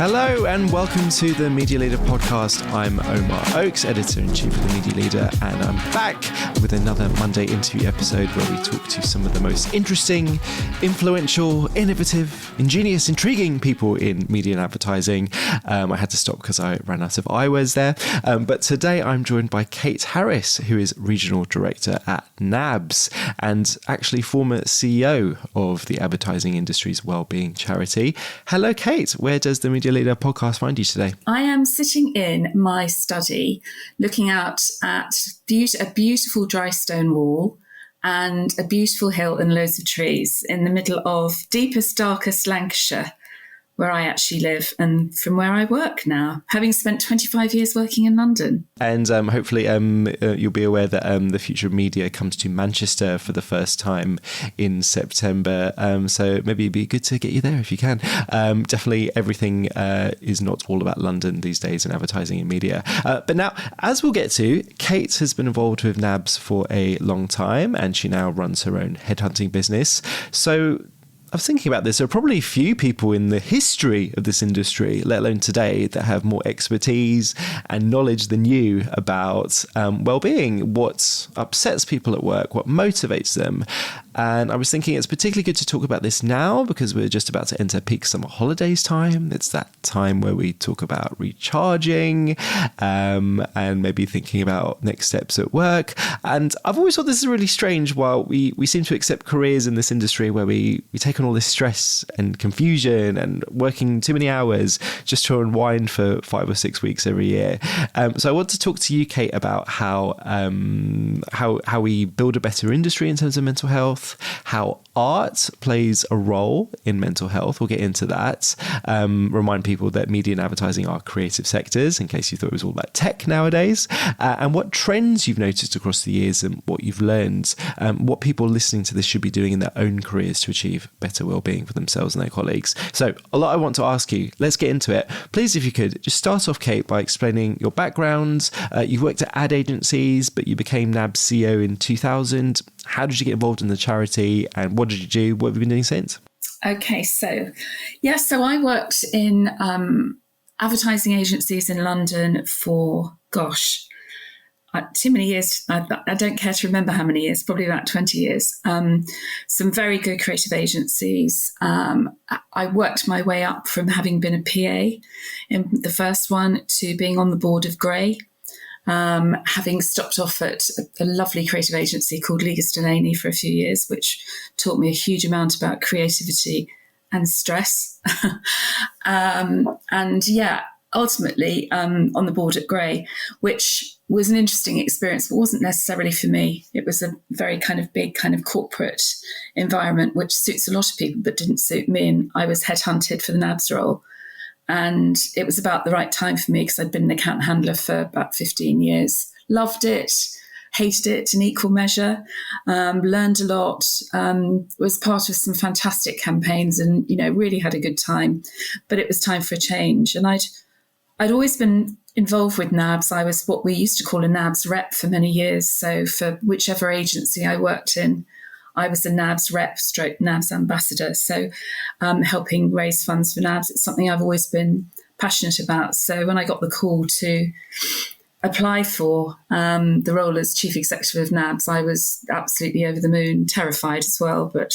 Hello and welcome to the Media Leader podcast. I'm Omar Oakes, Editor-in-Chief of the Media Leader, and I'm back with another Monday interview episode where we talk to some of the most interesting, influential, innovative, ingenious, intriguing people in media and advertising. I had to stop because I ran out of eyewears there. But today I'm joined by Kate Harris, who is Regional Director at Nabs and actually former CEO of the advertising industry's wellbeing charity. Hello, Kate. Where does the Media Leader podcast find you today? I am sitting in my study looking out at a beautiful dry stone wall and a beautiful hill and loads of trees in the middle of deepest, darkest Lancashire, where I actually live and from where I work now, having spent 25 years working in London. And hopefully you'll be aware that the Future of Media comes to Manchester for the first time in September. So maybe it'd be good to get you there if you can. Definitely everything is not all about London these days in advertising and media. But now, as we'll get to, Kate has been involved with Nabs for a long time and she now runs her own headhunting business. So I was thinking about this. There are probably few people in the history of this industry, let alone today, that have more expertise and knowledge than you about well-being, what upsets people at work, what motivates them. And I was thinking it's particularly good to talk about this now because we're just about to enter peak summer holidays time. It's that time where we talk about recharging and maybe thinking about next steps at work. And I've always thought this is really strange. While we seem to accept careers in this industry where we take on all this stress and confusion and working too many hours just to unwind for 5 or 6 weeks every year. So I want to talk to you, Kate, about how we build a better industry in terms of mental health, how art plays a role in mental health. We'll get into that. Remind people that media and advertising are creative sectors, in case you thought it was all about tech nowadays, and what trends you've noticed across the years and what you've learned, what people listening to this should be doing in their own careers to achieve better well-being for themselves and their colleagues. So a lot I want to ask you. Let's get into it. Please, if you could, just start off, Kate, by explaining your background. You've worked at ad agencies, but you became Nabs CEO in 2000. How did you get involved in the charity and what did you do? What have you been doing since? Okay, so I worked in advertising agencies in London for, too many years. I don't care to remember how many years, probably about 20 years. Some very good creative agencies. I worked my way up from having been a PA in the first one to being on the board of Grey. Having stopped off at a lovely creative agency called Legas Delaney for a few years, which taught me a huge amount about creativity and stress. Ultimately on the board at Grey, which was an interesting experience, but wasn't necessarily for me. It was a very kind of big kind of corporate environment, which suits a lot of people, but didn't suit me. And I was headhunted for the Nabs role. And it was about the right time for me because I'd been an account handler for about 15 years. Loved it, hated it in equal measure, learned a lot, was part of some fantastic campaigns and, really had a good time. But it was time for a change. And I'd always been involved with Nabs. I was what we used to call a Nabs rep for many years. So for whichever agency I worked in, I was a Nabs rep / Nabs ambassador. So helping raise funds for Nabs, it's something I've always been passionate about. So when I got the call to apply for the role as chief executive of Nabs, I was absolutely over the moon, terrified as well, but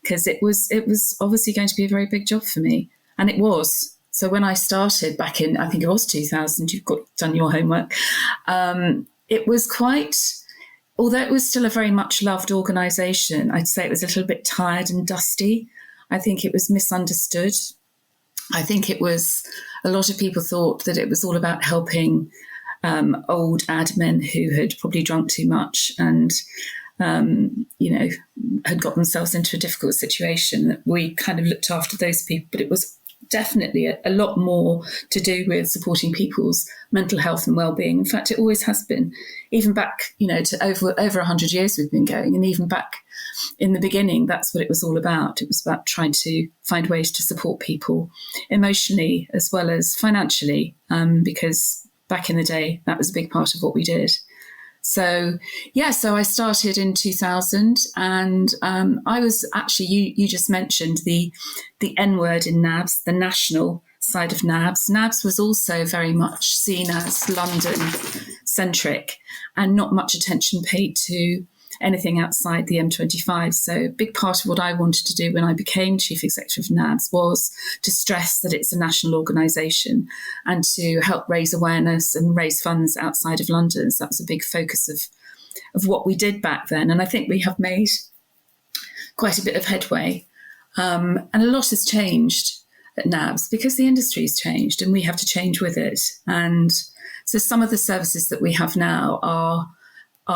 because it was obviously going to be a very big job for me. And it was. So when I started back in, I think it was 2000, you've done your homework, it was although it was still a very much loved organisation, I'd say it was a little bit tired and dusty. I think it was misunderstood. I think it was, a lot of people thought that it was all about helping old ad men who had probably drunk too much and, had got themselves into a difficult situation, that we kind of looked after those people. But it was definitely a lot more to do with supporting people's mental health and well-being. In fact, it always has been, even back, to over 100 years we've been going. And even back in the beginning, that's what it was all about. It was about trying to find ways to support people emotionally as well as financially, because back in the day, that was a big part of what we did. So I started in 2000 and I was actually, you just mentioned the N word in Nabs, the national outside of Nabs. Nabs was also very much seen as London-centric and not much attention paid to anything outside the M25. So a big part of what I wanted to do when I became Chief Executive of Nabs was to stress that it's a national organisation and to help raise awareness and raise funds outside of London. So that was a big focus of what we did back then. And I think we have made quite a bit of headway. And a lot has changed at Nabs because the industry's changed and we have to change with it. And so some of the services that we have now are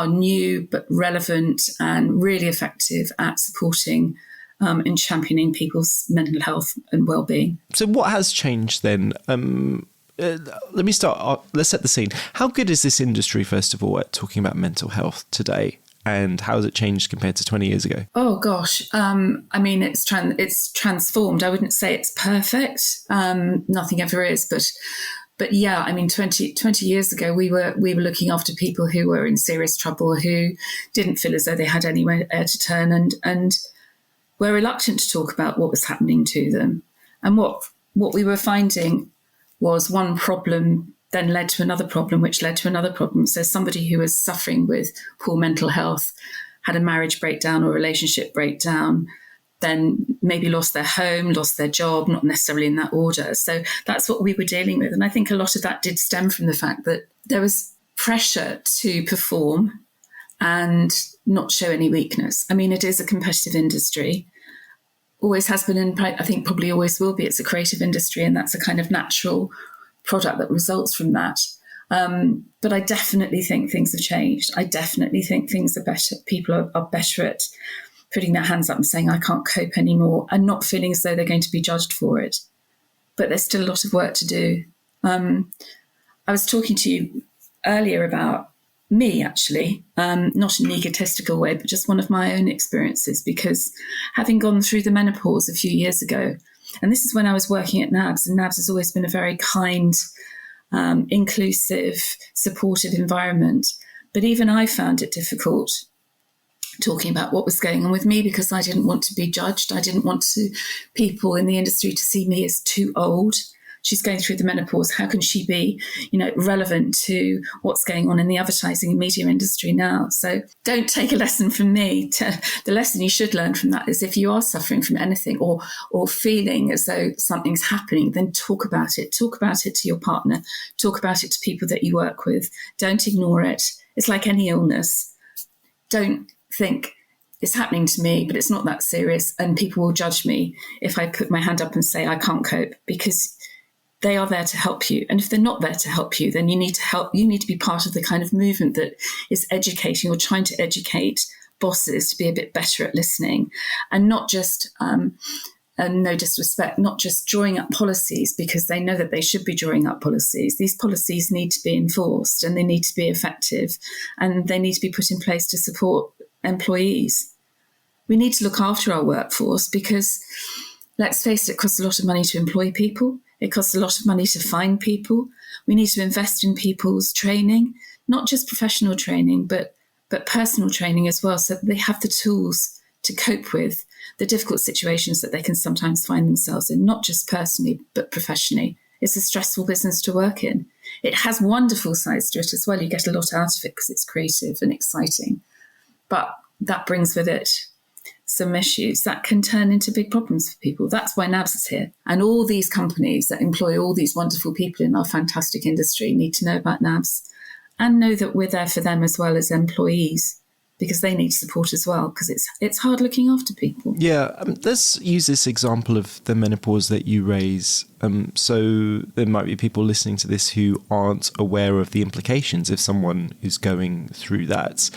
new but relevant and really effective at supporting and championing people's mental health and well-being. So what has changed then? Let me start. Let's set the scene. How good is this industry, first of all, at talking about mental health today? And how has it changed compared to 20 years ago? Oh, gosh. I mean, it's transformed. I wouldn't say it's perfect. Nothing ever is. But yeah, I mean, 20 years ago, we were looking after people who were in serious trouble, who didn't feel as though they had anywhere to turn and were reluctant to talk about what was happening to them. And what we were finding was one problem then led to another problem, which led to another problem. So somebody who was suffering with poor mental health, had a marriage breakdown or relationship breakdown, then maybe lost their home, lost their job, not necessarily in that order. So that's what we were dealing with. And I think a lot of that did stem from the fact that there was pressure to perform and not show any weakness. I mean, it is a competitive industry, always has been, and I think probably always will be. It's a creative industry, and that's a kind of natural product that results from that. But I definitely think things have changed. I definitely think things are better. People are better at putting their hands up and saying, I can't cope anymore, and not feeling as though they're going to be judged for it. But there's still a lot of work to do. I was talking to you earlier about me, actually, not in an egotistical way, but just one of my own experiences, because having gone through the menopause a few years ago, and this is when I was working at Nabs, and Nabs has always been a very kind, inclusive, supportive environment. But even I found it difficult talking about what was going on with me because I didn't want to be judged. I didn't want people in the industry to see me as too old. She's going through the menopause. How can she be, relevant to what's going on in the advertising and media industry now? So don't take a lesson from me. The lesson you should learn from that is if you are suffering from anything or feeling as though something's happening, then talk about it. Talk about it to your partner. Talk about it to people that you work with. Don't ignore it. It's like any illness. Don't think it's happening to me, but it's not that serious, and people will judge me if I put my hand up and say I can't cope, because they are there to help you. And if they're not there to help you, then you need to help. You need to be part of the kind of movement that is educating or trying to educate bosses to be a bit better at listening, and not just, and no disrespect, not just drawing up policies because they know that they should be drawing up policies. These policies need to be enforced and they need to be effective, and they need to be put in place to support employees. We need to look after our workforce because, let's face it costs a lot of money to employ people. It costs a lot of money to find people. We need to invest in people's training, not just professional training, but personal training as well, so that they have the tools to cope with the difficult situations that they can sometimes find themselves in, not just personally, but professionally. It's a stressful business to work in. It has wonderful sides to it as well. You get a lot out of it because it's creative and exciting. But that brings with it some issues that can turn into big problems for people. That's why Nabs is here. And all these companies that employ all these wonderful people in our fantastic industry need to know about Nabs and know that we're there for them as well as employees, because they need support as well, because it's hard looking after people. Yeah, let's use this example of the menopause that you raise. So there might be people listening to this who aren't aware of the implications if someone is going through that.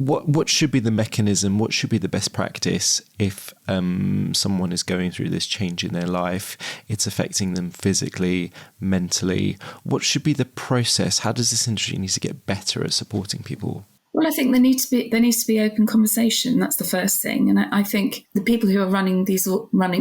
What should be the mechanism? What should be the best practice if someone is going through this change in their life? It's affecting them physically, mentally. What should be the process? How does this industry need to get better at supporting people? Well, I think there needs to be open conversation. That's the first thing. And I think the people who are running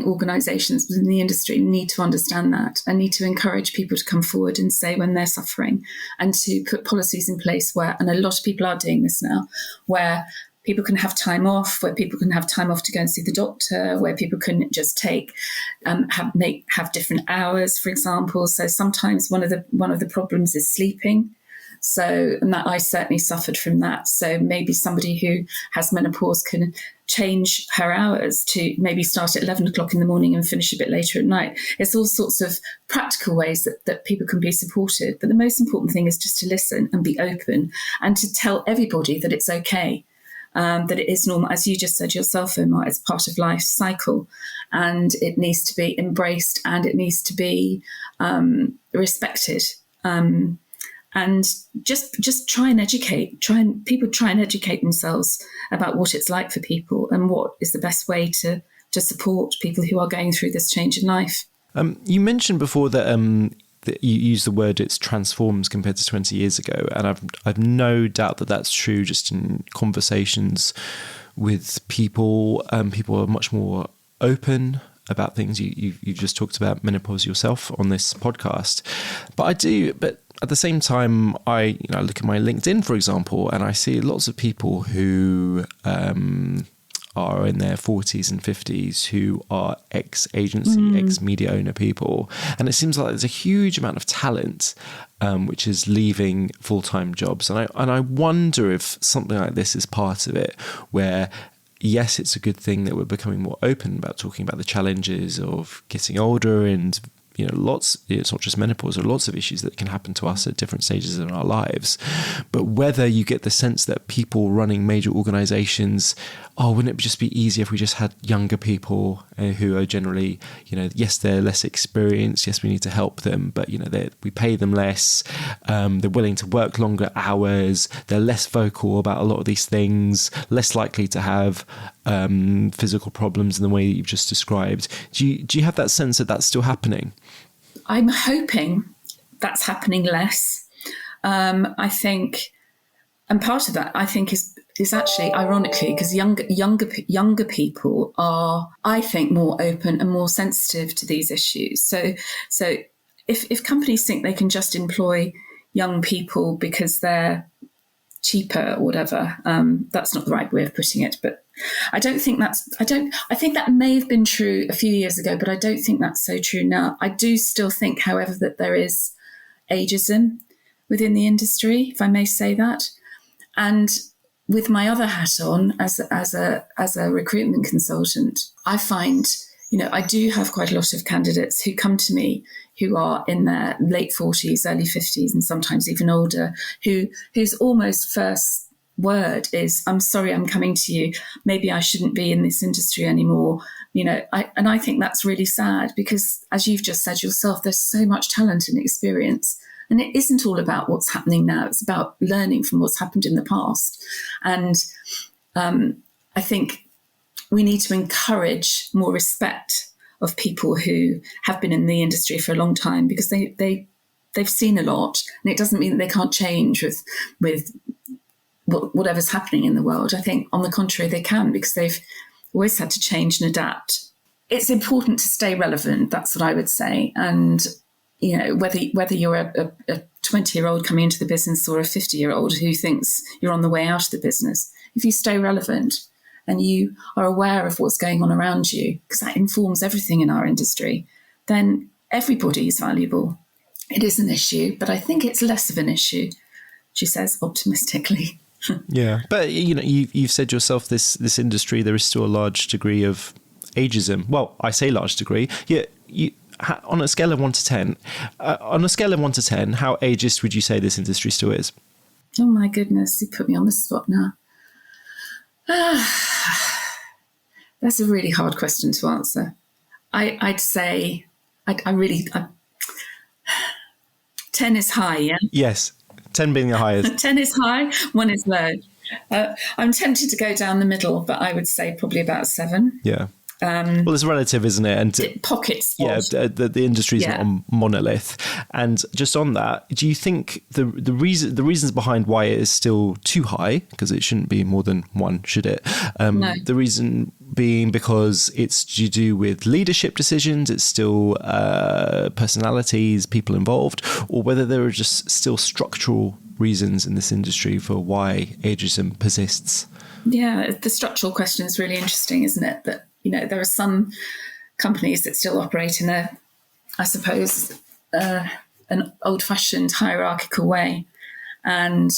organisations within the industry need to understand that and need to encourage people to come forward and say when they're suffering, and to put policies in place where, and a lot of people are doing this now, where people can have time off, where people can have time off to go and see the doctor, where people can just take have different hours, for example. So sometimes one of the problems is sleeping. So, and that I certainly suffered from that. So maybe somebody who has menopause can change her hours to maybe start at 11 o'clock in the morning and finish a bit later at night. It's all sorts of practical ways that people can be supported. But the most important thing is just to listen and be open and to tell everybody that it's okay. That it is normal, as you just said yourself, Omar, it's part of life's cycle, and it needs to be embraced and it needs to be respected. And just try and educate themselves about what it's like for people and what is the best way to support people who are going through this change in life. You mentioned before that you use the word it's transforms compared to 20 years ago. And I've no doubt that that's true just in conversations with people. People are much more open about things. You've just talked about menopause yourself on this podcast. But at the same time, I look at my LinkedIn, for example, and I see lots of people who are in their 40s and 50s who are ex-agency, ex-media owner people. And it seems like there's a huge amount of talent which is leaving full-time jobs. And I wonder if something like this is part of it, where yes, it's a good thing that we're becoming more open about talking about the challenges of getting older and it's not just menopause, there are lots of issues that can happen to us at different stages in our lives. But whether you get the sense that people running major organizations, wouldn't it just be easier if we just had younger people who are generally, yes, they're less experienced, yes, we need to help them, but, we pay them less, they're willing to work longer hours, they're less vocal about a lot of these things, less likely to have physical problems in the way that you've just described. Do you have that sense that that's still happening? I'm hoping that's happening less. I think, and part of that I think is actually ironically because younger people are, I think, more open and more sensitive to these issues. So if companies think they can just employ young people because they're cheaper or whatever, that's not the right way of putting it, but I think that may have been true a few years ago, but I don't think that's so true now. I do still think, however, that there is ageism within the industry, if I may say that. And with my other hat on as a recruitment consultant, I find, I do have quite a lot of candidates who come to me who are in their late 40s, early 50s, and sometimes even older, whose almost first word is, I'm sorry, I'm coming to you. Maybe I shouldn't be in this industry anymore. I think that's really sad because, as you've just said yourself, there's so much talent and experience. And it isn't all about what's happening now. It's about learning from what's happened in the past. And I think we need to encourage more respect of people who have been in the industry for a long time, because they've seen a lot. And it doesn't mean that they can't change with whatever's happening in the world. I think, on the contrary, they can, because they've always had to change and adapt. It's important to stay relevant. That's what I would say. And, whether you're a 20-year-old coming into the business or a 50-year-old who thinks you're on the way out of the business, if you stay relevant and you are aware of what's going on around you, because that informs everything in our industry, then everybody is valuable. It is an issue, but I think it's less of an issue, she says optimistically. Yeah, but you've said yourself, this industry, there is still a large degree of ageism. Well, I say large degree. Yeah, on a scale of 1 to 10, how ageist would you say this industry still is? Oh my goodness, you put me on the spot now. That's a really hard question to answer. I'd say, 10 is high, yeah? Yes, 10 being the highest. 10 is high, 1 is low. I'm tempted to go down the middle, but I would say probably about 7. Yeah. Well, it's relative, isn't it? And pockets. Yeah, the industry is not a monolith. And just on that, do you think the reasons behind why it is still too high, because it shouldn't be more than 1, should it? No. The reason being because it's to do with leadership decisions, it's still personalities, people involved, or whether there are just still structural reasons in this industry for why ageism persists. Yeah, the structural question is really interesting, isn't it? That, there are some companies that still operate in I suppose, an old-fashioned hierarchical way. And,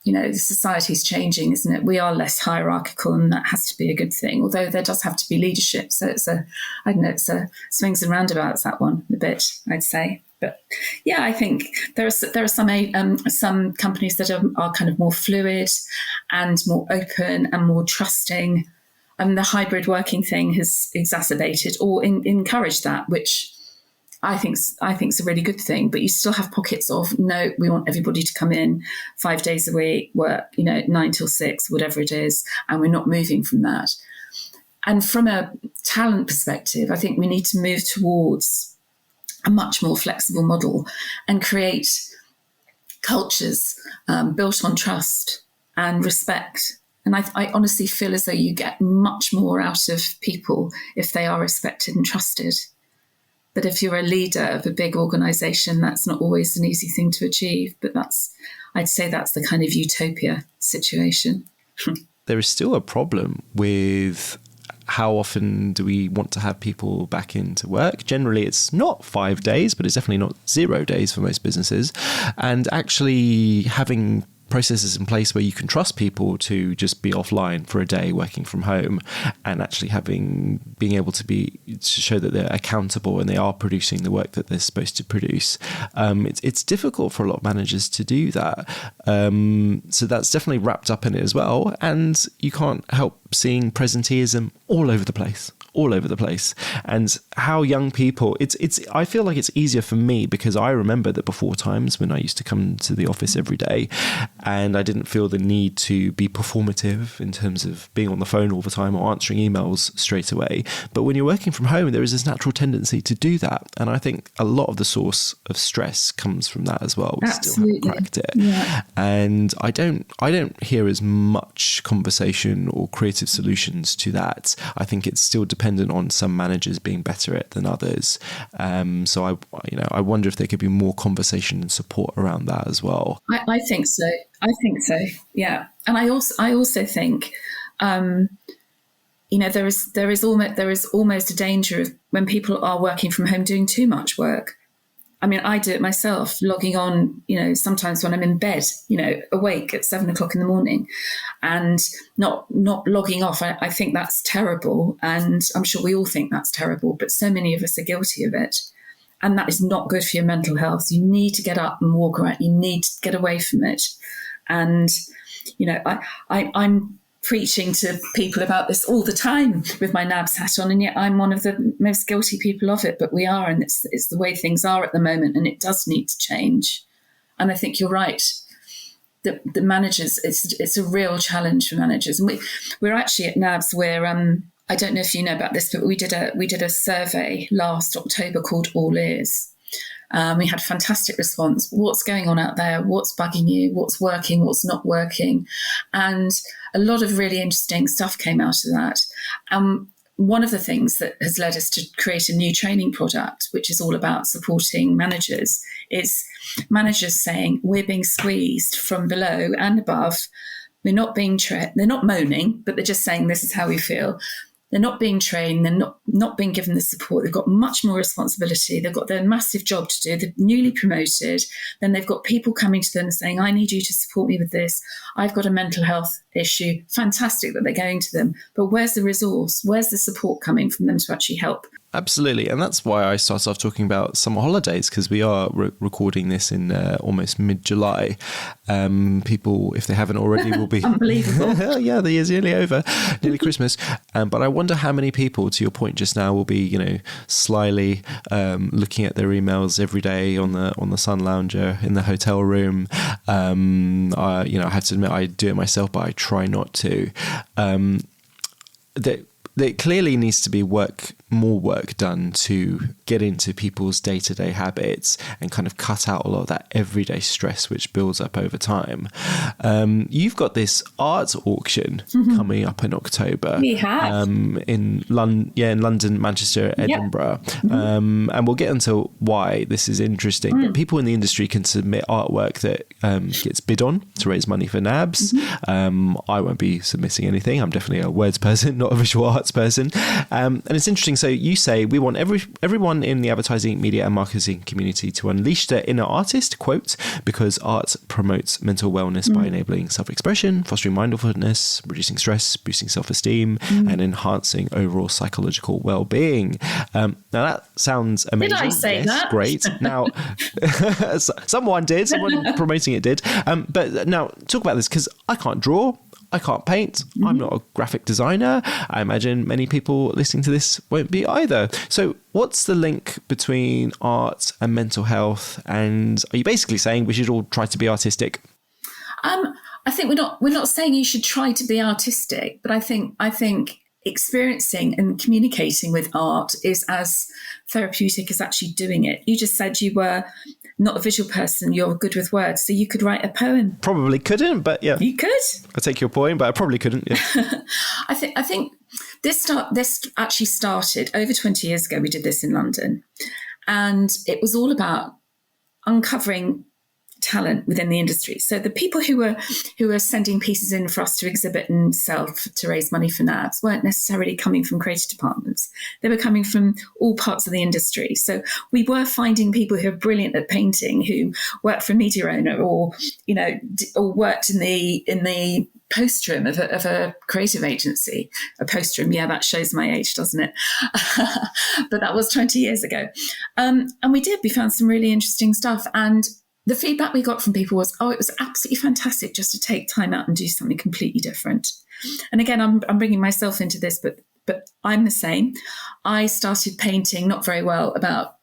the society's changing, isn't it? We are less hierarchical, and that has to be a good thing, although there does have to be leadership. So it's a swings and roundabouts, that one, a bit, I'd say. But yeah, I think there are some companies that are kind of more fluid and more open and more trusting. And the hybrid working thing has exacerbated or encouraged that, which I think is a really good thing. But you still have pockets of, no, we want everybody to come in 5 days a week, work 9 till 6, whatever it is, and we're not moving from that. And from a talent perspective, I think we need to move towards a much more flexible model and create cultures built on trust and respect. And I honestly feel as though you get much more out of people if they are respected and trusted. But if you're a leader of a big organisation, that's not always an easy thing to achieve. But I'd say that's the kind of utopia situation. There is still a problem with how often do we want to have people back into work? Generally, it's not 5 days, but it's definitely not 0 days for most businesses. And actually having processes in place where you can trust people to just be offline for a day working from home, and actually being able to show that they're accountable and they are producing the work that they're supposed to produce. It's difficult for a lot of managers to do that. So that's definitely wrapped up in it as well. And you can't help seeing presenteeism all over the place. And how young people, I feel like it's easier for me because I remember that before times when I used to come to the office every day and I didn't feel the need to be performative in terms of being on the phone all the time or answering emails straight away. But when you're working from home, there is this natural tendency to do that. And I think a lot of the source of stress comes from that as well. We Absolutely. Still haven't cracked it. Yeah. And I don't hear as much conversation or creative solutions to that. I think it's still dependent on some managers being better at it than others. So I wonder if there could be more conversation and support around that as well. I think so. Yeah. And I also think, there is almost a danger of when people are working from home doing too much work. I mean, I do it myself, logging on, sometimes when I'm in bed, awake at 7 o'clock in the morning and not logging off. I think that's terrible. And I'm sure we all think that's terrible, but so many of us are guilty of it. And that is not good for your mental health. You need to get up and walk around. You need to get away from it. And, I'm preaching to people about this all the time with my Nabs hat on, and yet I'm one of the most guilty people of it. But we are, and it's the way things are at the moment, and it does need to change. And I think you're right. The managers, it's a real challenge for managers. And we're actually at Nabs where I don't know if you know about this, but we did a survey last October called All Ears. We had fantastic response. What's going on out there? What's bugging you? What's working? What's not working? And a lot of really interesting stuff came out of that. One of the things that has led us to create a new training product, which is all about supporting managers, is managers saying we're being squeezed from below and above. We're not being trained. They're not moaning, but they're just saying this is how we feel. They're not being trained. They're not being given the support. They've got much more responsibility. They've got their massive job to do. They're newly promoted. Then they've got people coming to them and saying, I need you to support me with this. I've got a mental health issue. Fantastic that they're going to them. But where's the resource? Where's the support coming from them to actually help? Absolutely. And that's why I started off talking about summer holidays, because we are recording this in almost mid-July. People, if they haven't already, will be... Unbelievable. Yeah, the year's nearly over, nearly Christmas. But I wonder how many people, to your point just now, will be, slyly looking at their emails every day on the sun lounger in the hotel room. I have to admit, I do it myself, but I try not to. there clearly needs to be more work done to get into people's day-to-day habits and kind of cut out a lot of that everyday stress which builds up over time. You've got this art auction coming up in October. We have. In London, Manchester, Edinburgh. Yep. And we'll get into why this is interesting. But people in the industry can submit artwork that gets bid on to raise money for Nabs. I won't be submitting anything. I'm definitely a words person, not a visual arts person. And it's interesting. So you say we want everyone in the advertising, media and marketing community to unleash their inner artist, quote, because art promotes mental wellness by enabling self-expression, fostering mindfulness, reducing stress, boosting self-esteem, and enhancing overall psychological well-being. Now that sounds amazing. Did I say that? Great. Now, someone promoting it did. But now talk about this, because I can't draw. I can't paint. I'm not a graphic designer. I imagine many people listening to this won't be either. So what's the link between art and mental health? And are you basically saying we should all try to be artistic? I think we're not saying you should try to be artistic, but I think experiencing and communicating with art is as therapeutic as actually doing it. You just said you were not a visual person, you're good with words, so you could write a poem. Probably couldn't, but yeah. You could. I take your point, but I probably couldn't. Yeah. I think this actually started over 20 years ago. We did this in London, and it was all about uncovering talent within the industry. So the people who were sending pieces in for us to exhibit and sell to raise money for Nabs weren't necessarily coming from creative departments. They were coming from all parts of the industry. So we were finding people who are brilliant at painting, who work for a media owner, or or worked in the post room of a creative agency. A post room, yeah, that shows my age, doesn't it? But that was 20 years ago. And we found some really interesting stuff. And the feedback we got from people was, it was absolutely fantastic just to take time out and do something completely different. And again, I'm bringing myself into this, but I'm the same. I started painting not very well about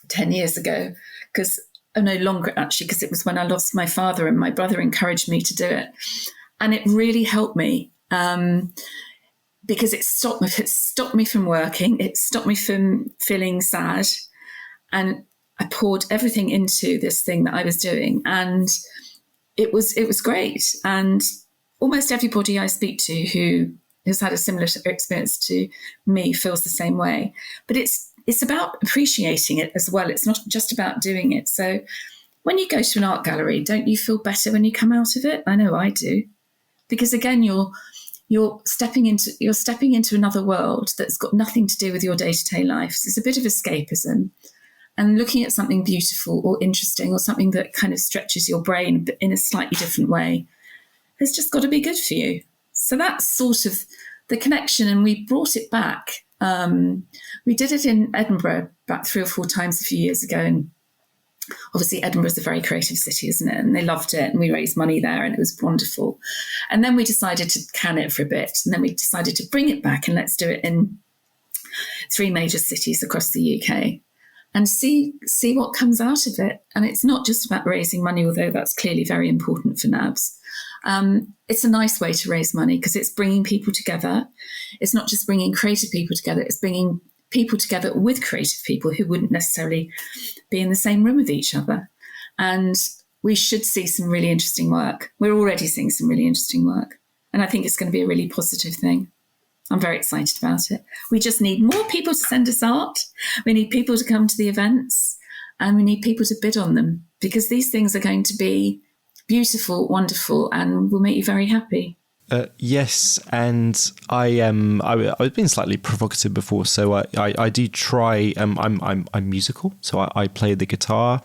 10 years ago, because no longer actually, because it was when I lost my father and my brother encouraged me to do it. And it really helped me because it stopped me from working. It stopped me from feeling sad. And I poured everything into this thing that I was doing, and it was great. And almost everybody I speak to who has had a similar experience to me feels the same way. But it's about appreciating it as well. It's not just about doing it. So when you go to an art gallery, don't you feel better when you come out of it? I know I do, because again, you're stepping into another world that's got nothing to do with your day-to-day life. So it's a bit of escapism. And looking at something beautiful or interesting or something that kind of stretches your brain but in a slightly different way has just got to be good for you. So that's sort of the connection. And we brought it back. We did it in Edinburgh about 3 or 4 times a few years ago. And obviously Edinburgh is a very creative city, isn't it? And they loved it. And we raised money there and it was wonderful. And then we decided to can it for a bit. And then we decided to bring it back and let's do it in 3 major cities across the UK. And see what comes out of it. And it's not just about raising money, although that's clearly very important for Nabs. It's a nice way to raise money because it's bringing people together. It's not just bringing creative people together, it's bringing people together with creative people who wouldn't necessarily be in the same room with each other. And we should see some really interesting work. We're already seeing some really interesting work. And I think it's going to be a really positive thing. I'm very excited about it. We just need more people to send us art. We need people to come to the events, and we need people to bid on them, because these things are going to be beautiful, wonderful, and will make you very happy. Yes, and I've been slightly provocative before, so I do try. I'm musical, so I play the guitar,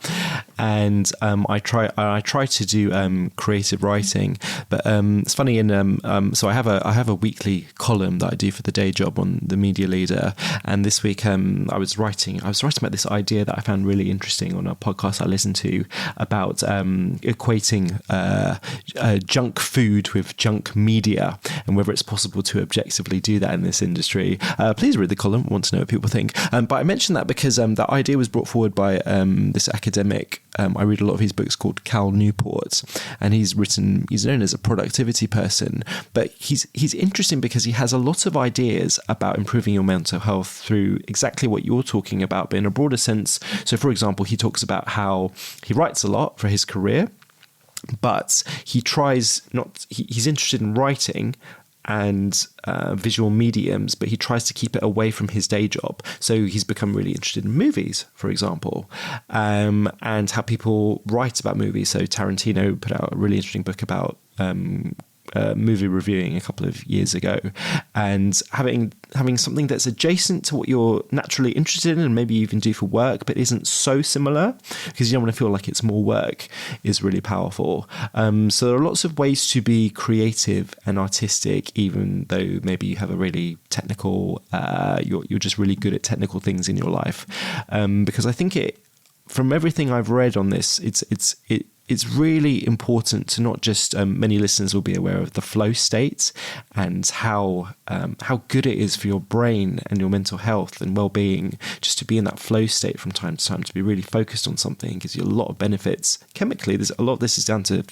and I try to do creative writing. But it's funny, so I have a weekly column that I do for the day job on the Media Leader, and this week I was writing about this idea that I found really interesting on a podcast I listened to about equating junk food with junk media. media and whether it's possible to objectively do that in this industry. Please read the column. I want to know what people think. But I mentioned that because that idea was brought forward by this academic. I read a lot of his books called Cal Newport, and he's known as a productivity person, but he's interesting because he has a lot of ideas about improving your mental health through exactly what you're talking about, but in a broader sense. So, for example, he talks about how he writes a lot for his career, but he's interested in writing and visual mediums, but he tries to keep it away from his day job. So he's become really interested in movies, for example, and how people write about movies. So Tarantino put out a really interesting book about movie reviewing a couple of years ago, and having something that's adjacent to what you're naturally interested in and maybe even do for work, but isn't so similar because you don't want to feel like it's more work, is really powerful. So there are lots of ways to be creative and artistic, even though maybe you have a really technical, you're just really good at technical things in your life. Because I think from everything I've read on this, it's really important to not just, many listeners will be aware of the flow state and how good it is for your brain and your mental health and well-being just to be in that flow state from time to time, to be really focused on something. It gives you a lot of benefits chemically. There's a lot of this is down to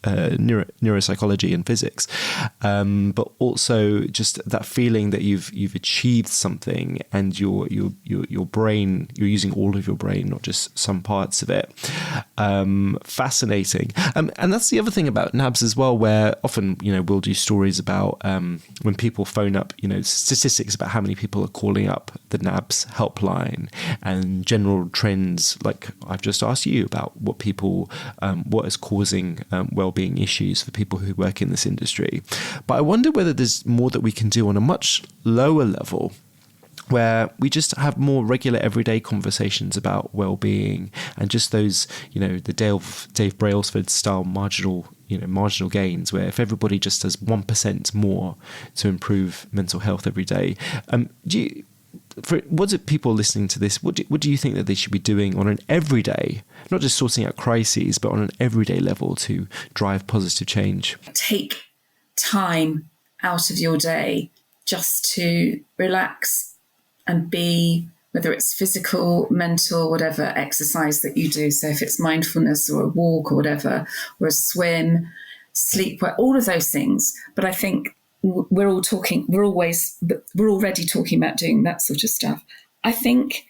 neuropsychology and physics, but also just that feeling that you've achieved something and your brain, you're using all of your brain, not just some parts of it. Fascinating. And that's the other thing about NABS as well, where often, we'll do stories about when people phone up, statistics about how many people are calling up the NABS helpline and general trends, like I've just asked you about what is causing well-being issues for people who work in this industry. But I wonder whether there's more that we can do on a much lower level, where we just have more regular everyday conversations about well-being and just those, the Dave Brailsford style marginal gains, where if everybody just does 1% more to improve mental health every day, what do people listening to this, what do you think that they should be doing on an everyday, not just sorting out crises, but on an everyday level to drive positive change? Take time out of your day just to relax and be, whether it's physical, mental, whatever exercise that you do. So if it's mindfulness or a walk or whatever, or a swim, sleep, all of those things. But I think we're already talking about doing that sort of stuff. I think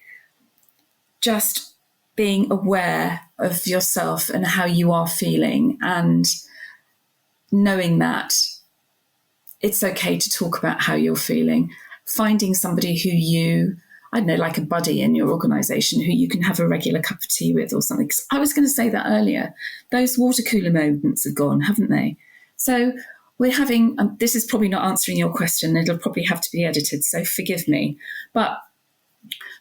just being aware of yourself and how you are feeling, and knowing that it's okay to talk about how you're feeling. Finding somebody who like a buddy in your organisation who you can have a regular cup of tea with or something. 'Cause I was going to say that earlier. Those water cooler moments have gone, haven't they? So we're having, this is probably not answering your question. It'll probably have to be edited, so forgive me. But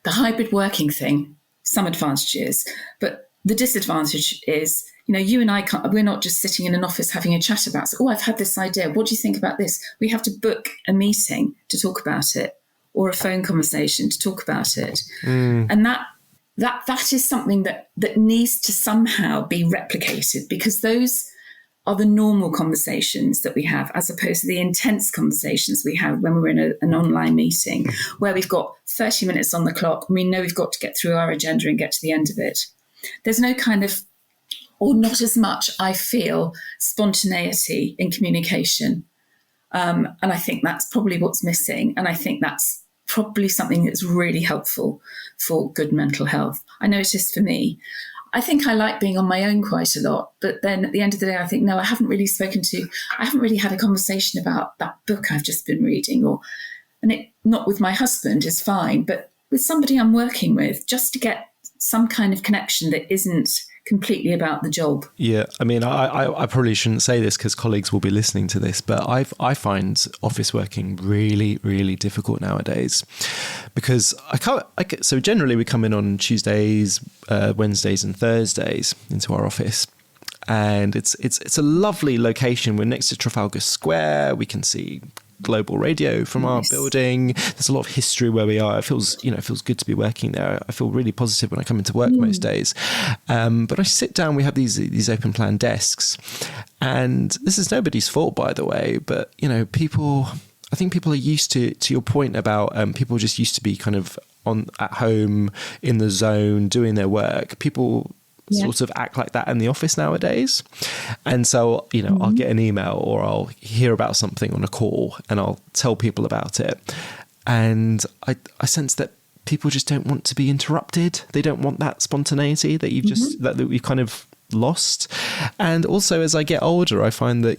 the hybrid working thing, some advantages, but the disadvantage is, you and I we're not just sitting in an office having a chat about, I've had this idea. What do you think about this? We have to book a meeting to talk about it, or a phone conversation to talk about it. And that is something that needs to somehow be replicated, because those are the normal conversations that we have, as opposed to the intense conversations we have when we're in an online meeting, where we've got 30 minutes on the clock and we know we've got to get through our agenda and get to the end of it. There's no kind of, or not as much, I feel, spontaneity in communication. And I think that's probably what's missing. And I think that's probably something that's really helpful for good mental health. I know it is for me. I think I like being on my own quite a lot, but then at the end of the day, I think, no, I haven't really had a conversation about that book I've just been reading, not with my husband is fine, but with somebody I'm working with, just to get some kind of connection that isn't completely about the job. Yeah, I mean, I probably shouldn't say this because colleagues will be listening to this, but I find office working really, really difficult nowadays, because so generally we come in on Tuesdays, Wednesdays and Thursdays into our office. And it's a lovely location. We're next to Trafalgar Square. We can see global radio from our building. There's a lot of history where we are. It feels good to be working there. I feel really positive when I come into work most days. But I sit down, we have these open plan desks, and this is nobody's fault, by the way, but I think people are used to your point about people just used to be kind of at home in the zone doing their work. People sort of act like that in the office nowadays. And so, I'll get an email or I'll hear about something on a call and I'll tell people about it. And I sense that people just don't want to be interrupted. They don't want that spontaneity that you've just, that we've kind of lost. And also, as I get older, I find that,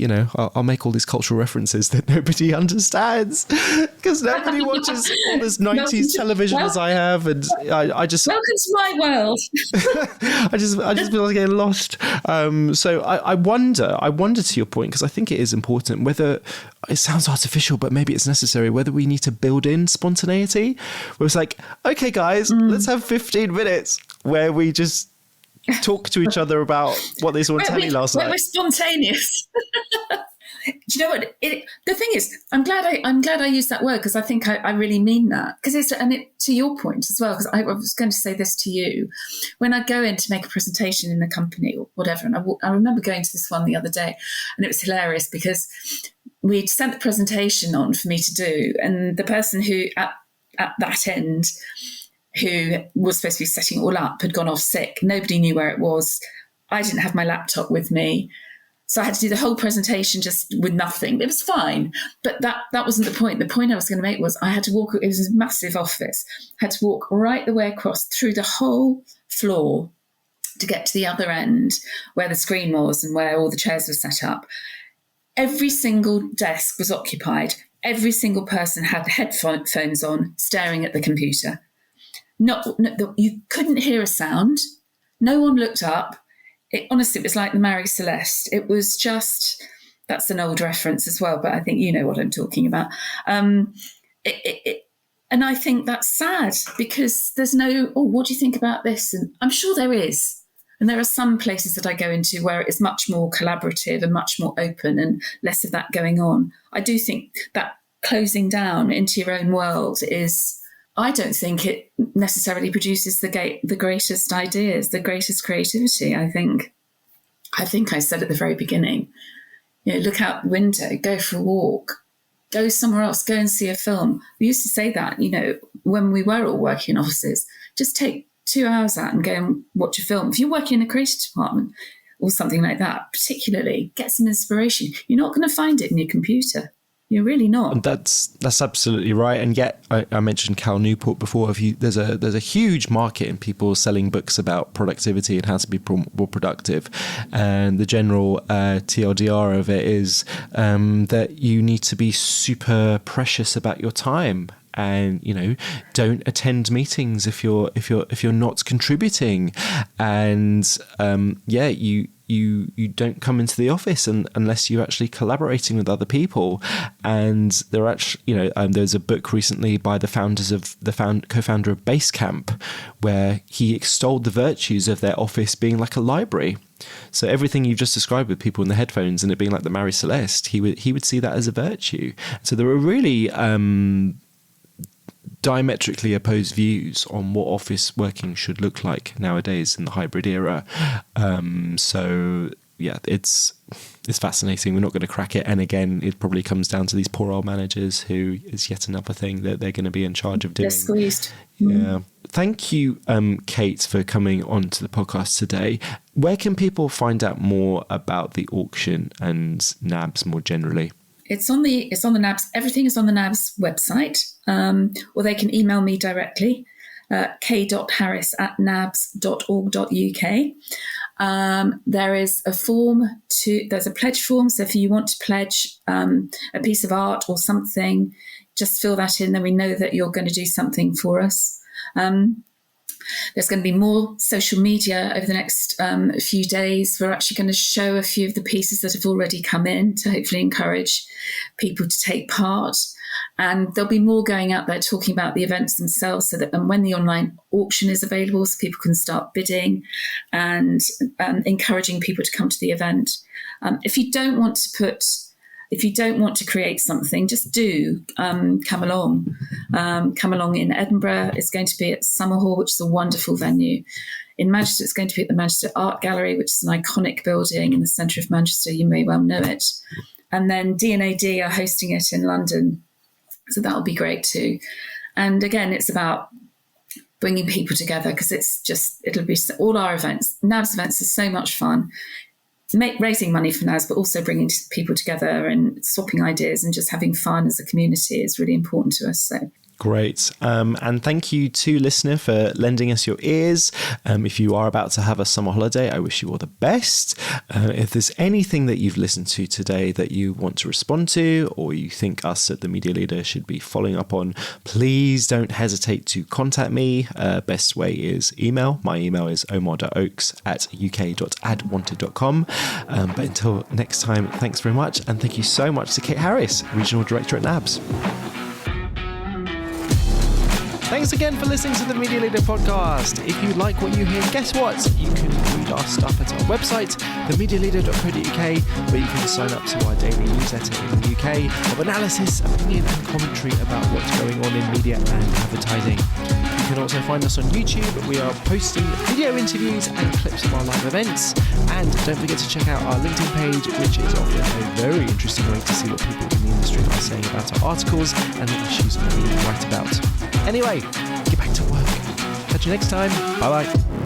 I'll make all these cultural references that nobody understands because nobody watches all this 90s television as I have. And I just... Welcome to my world. I just feel like getting lost. So I wonder to your point, because I think it is important, whether it sounds artificial, but maybe it's necessary, whether we need to build in spontaneity, where it's like, okay, guys, let's have 15 minutes where we just talk to each other about what they saw on telly last night. We're spontaneous. Do you know what? The thing is, I'm glad I used that word, because I think I really mean that. Because to your point as well, because I was going to say this to you, when I go in to make a presentation in a company or whatever, and I remember going to this one the other day, and it was hilarious because we'd sent the presentation on for me to do, and the person who at that end, who was supposed to be setting it all up, had gone off sick. Nobody knew where it was. I didn't have my laptop with me. So I had to do the whole presentation just with nothing. It was fine, but that wasn't the point. The point I was going to make was I had to walk, it was a massive office, I had to walk right the way across through the whole floor to get to the other end where the screen was and where all the chairs were set up. Every single desk was occupied. Every single person had headphones on, staring at the computer. No, you couldn't hear a sound. No one looked up. Honestly, it was like the Mary Celeste. It was just, that's an old reference as well, but I think you know what I'm talking about. And I think that's sad because there's no, what do you think about this? And I'm sure there is. And there are some places that I go into where it is much more collaborative and much more open and less of that going on. I do think that closing down into your own world is, I don't think it necessarily produces the greatest ideas, the greatest creativity. I think I said at the very beginning, look out the window, go for a walk, go somewhere else, go and see a film. We used to say that, when we were all working in offices, just take 2 hours out and go and watch a film. If you're working in a creative department or something like that, particularly, get some inspiration. You're not going to find it in your computer. You're really not. And that's absolutely right. And yet, I mentioned Cal Newport before. There's a huge market in people selling books about productivity and how to be more productive. And the general TLDR of it is that you need to be super precious about your time. And don't attend meetings if you're not contributing, and you don't come into the office unless you're actually collaborating with other people. And there actually there's a book recently by the founders of co-founder of Basecamp, where he extolled the virtues of their office being like a library. So everything you've just described with people in the headphones and it being like the Mary Celeste, he would see that as a virtue. So there are really diametrically opposed views on what office working should look like nowadays in the hybrid era. So yeah, it's fascinating. We're not going to crack it. And again, it probably comes down to these poor old managers who is yet another thing that they're going to be in charge of doing. They're squeezed. Yeah. Thank you, Kate, for coming on to the podcast today. Where can people find out more about the auction and NABS more generally? It's on the NABS. Everything is on the NABS website, or they can email me directly, k.harris@nabs.org.uk. There is there's a pledge form. So if you want to pledge a piece of art or something, just fill that in. Then we know that you're going to do something for us. There's going to be more social media over the next few days. We're actually going to show a few of the pieces that have already come in to hopefully encourage people to take part. And there'll be more going out there talking about the events themselves, so that and when the online auction is available, so people can start bidding and encouraging people to come to the event. If you don't want to put if you don't want to create something, just do come along. Come along in Edinburgh. It's going to be at Summerhall, which is a wonderful venue. In Manchester, it's going to be at the Manchester Art Gallery, which is an iconic building in the centre of Manchester. You may well know it. And then D&AD are hosting it in London. So that'll be great too. And again, it's about bringing people together, because it'll be all our events. Nabs events are so much fun. Raising money for Nabs, but also bringing people together and swapping ideas and just having fun as a community is really important to us. So. Great. And thank you to listener for lending us your ears. If you are about to have a summer holiday, I wish you all the best. If there's anything that you've listened to today that you want to respond to, or you think us at The Media Leader should be following up on, please don't hesitate to contact me. Best way is email. My email is omar.oakes@uk.adwanted.com. But until next time, thanks very much. And thank you so much to Kate Harris, Regional Director at Nabs. Thanks again for listening to the Media Leader podcast. If you like what you hear, guess what? You can read our stuff at our website, themedialeader.co.uk, where you can sign up to our daily newsletter in the UK of analysis, opinion and commentary about what's going on in media and advertising. You can also find us on YouTube. We are posting video interviews and clips of our live events. And don't forget to check out our LinkedIn page, which is often a very interesting way to see what people in the industry are saying about our articles and the issues that we write about. Anyway, get back to work. Catch you next time. Bye-bye.